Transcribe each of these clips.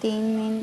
3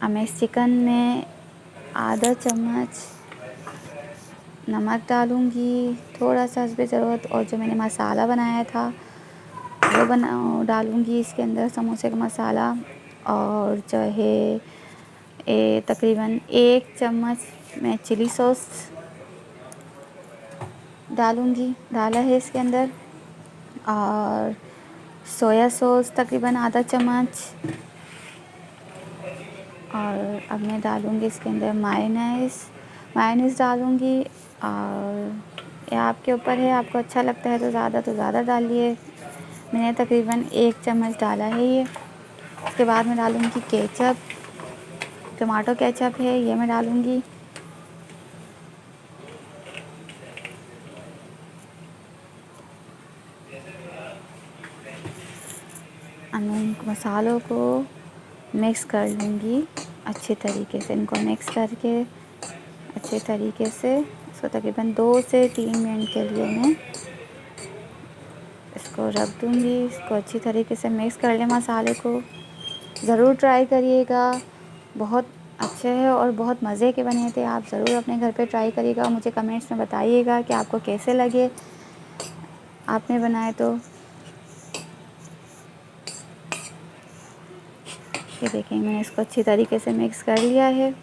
अब मैं इस चिकन में आधा चम्मच नमक डालूँगी, थोड़ा सा हस्बे ज़रूरत, और जो मैंने मसाला बनाया था वो डालूँगी इसके अंदर, समोसे का मसाला। और जो है तकरीबन 1 चम्मच मैं चिली सॉस डाला है इसके अंदर, और सोया सॉस तकरीबन आधा चम्मच। और अब मैं डालूँगी इसके अंदर मायोनीज़ डालूँगी। और ये आपके ऊपर है, आपको अच्छा लगता है तो ज़्यादा डालिए। मैंने तकरीबन 1 चम्मच डाला है ये। उसके बाद मैं डालूँगी केचप, टमाटो केचप है ये मैं डालूँगी। अब मैं इन मसालों को मिक्स कर लूँगी अच्छे तरीके से। इनको मिक्स करके अच्छे तरीके से इसको तकरीबन 2 से 3 मिनट के लिए मैं इसको रख दूँगी। इसको अच्छी तरीके से मिक्स कर लें मसाले को। ज़रूर ट्राई करिएगा, बहुत अच्छे हैं और बहुत मज़े के बने थे। आप ज़रूर अपने घर पे ट्राई करिएगा और मुझे कमेंट्स में बताइएगा कि आपको कैसे लगे आपने बनाए तो। ये देखिए मैंने इसको अच्छी तरीके से मिक्स कर लिया है।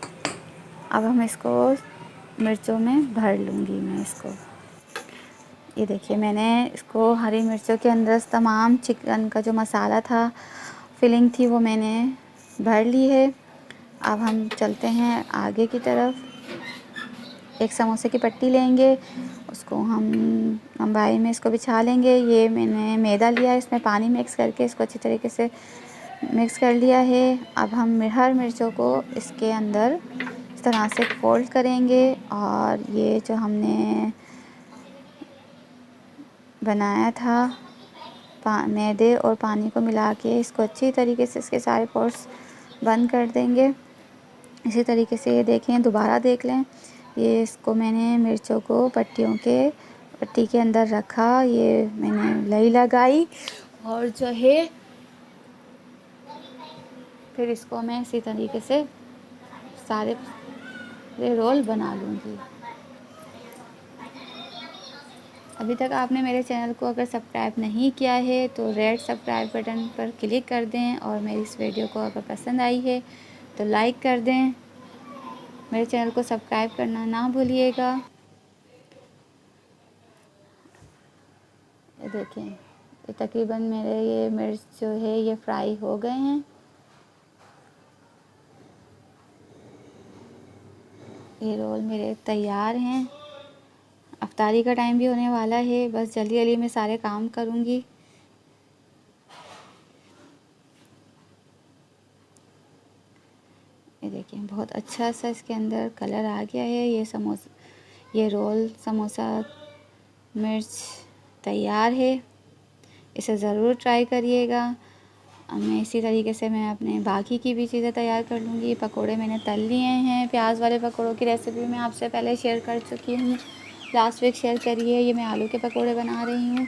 अब हम इसको मिर्चों में भर लूँगी मैं इसको। ये देखिए मैंने इसको हरी मिर्चों के अंदर तमाम चिकन का जो मसाला था, फिलिंग थी, वो मैंने भर ली है। अब हम चलते हैं आगे की तरफ। एक समोसे की पट्टी लेंगे, उसको हम लंबाई में इसको बिछा लेंगे। ये मैंने मैदा लिया है, इसमें पानी मिक्स करके इसको अच्छी तरीके से मिक्स कर लिया है। अब हम हर मिर्चों को इसके अंदर इस तरह से फोल्ड करेंगे, और ये जो हमने बनाया था मैदे और पानी को मिला के, इसको अच्छी तरीके से इसके सारे पोर्स बंद कर देंगे। इसी तरीके से ये देखें, दोबारा देख लें। ये इसको मैंने मिर्चों को पट्टी के अंदर रखा, ये मैंने लई लगाई, और जो है फिर इसको मैं इसी तरीके से सारे रोल बना लूँगी। अभी तक आपने मेरे चैनल को अगर सब्सक्राइब नहीं किया है तो रेड सब्सक्राइब बटन पर क्लिक कर दें, और मेरी इस वीडियो को अगर पसंद आई है तो लाइक कर दें। मेरे चैनल को सब्सक्राइब करना ना भूलिएगा। ये देखें, ये तकरीबन मेरे ये मिर्च जो है ये फ्राई हो गए हैं। ये रोल मेरे तैयार हैं। अफ्तारी का टाइम भी होने वाला है, बस जल्दी जल्दी मैं सारे काम करूँगी। ये देखिए बहुत अच्छा सा इसके अंदर कलर आ गया है। ये रोल समोसा मिर्च तैयार है। इसे ज़रूर ट्राई करिएगा। मैं इसी तरीके से मैं अपने बाकी की भी चीज़ें तैयार कर लूँगी। पकोड़े मैंने तल लिए हैं। प्याज वाले पकोड़ों की रेसिपी मैं आपसे पहले शेयर कर चुकी हूँ, लास्ट वीक शेयर करी है। ये मैं आलू के पकोड़े बना रही हूँ।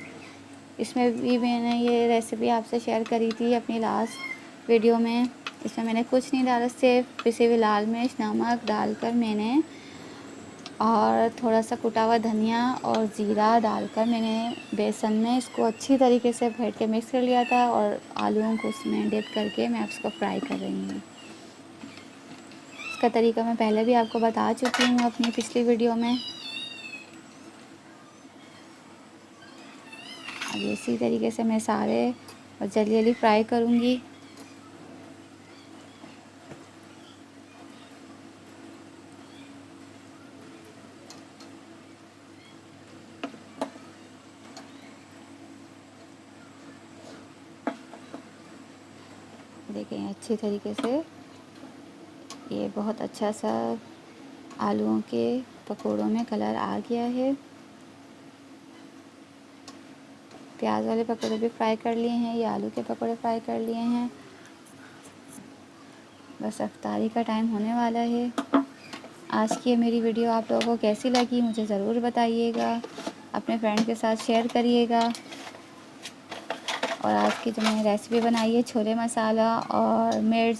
इसमें भी मैंने ये रेसिपी आपसे शेयर करी थी अपनी लास्ट वीडियो में। इसमें मैंने कुछ नहीं डाला, सिर्फ पिसी हुई लाल मिर्च, नमक डालकर मैंने, और थोड़ा सा कुटा हुआ धनिया और ज़ीरा डालकर मैंने बेसन में इसको अच्छी तरीके से फेंट के मिक्स कर लिया था, और आलूओं को उसमें डिप करके मैं इसको फ्राई कर रही हूँ। इसका तरीका मैं पहले भी आपको बता चुकी हूँ अपनी पिछली वीडियो में। अब इसी तरीके से मैं सारे और जल्दी जल्दी फ्राई करूँगी। देखें अच्छी तरीके से ये बहुत अच्छा सा आलूओं के पकोड़ों में कलर आ गया है। प्याज वाले पकोड़े भी फ्राई कर लिए हैं, ये आलू के पकोड़े फ्राई कर लिए हैं। बस इफ्तारी का टाइम होने वाला है। आज की मेरी वीडियो आप लोगों को कैसी लगी मुझे ज़रूर बताइएगा, अपने फ्रेंड के साथ शेयर करिएगा। और आज की जो मैंने रेसिपी बनाई है छोले मसाला और मिर्च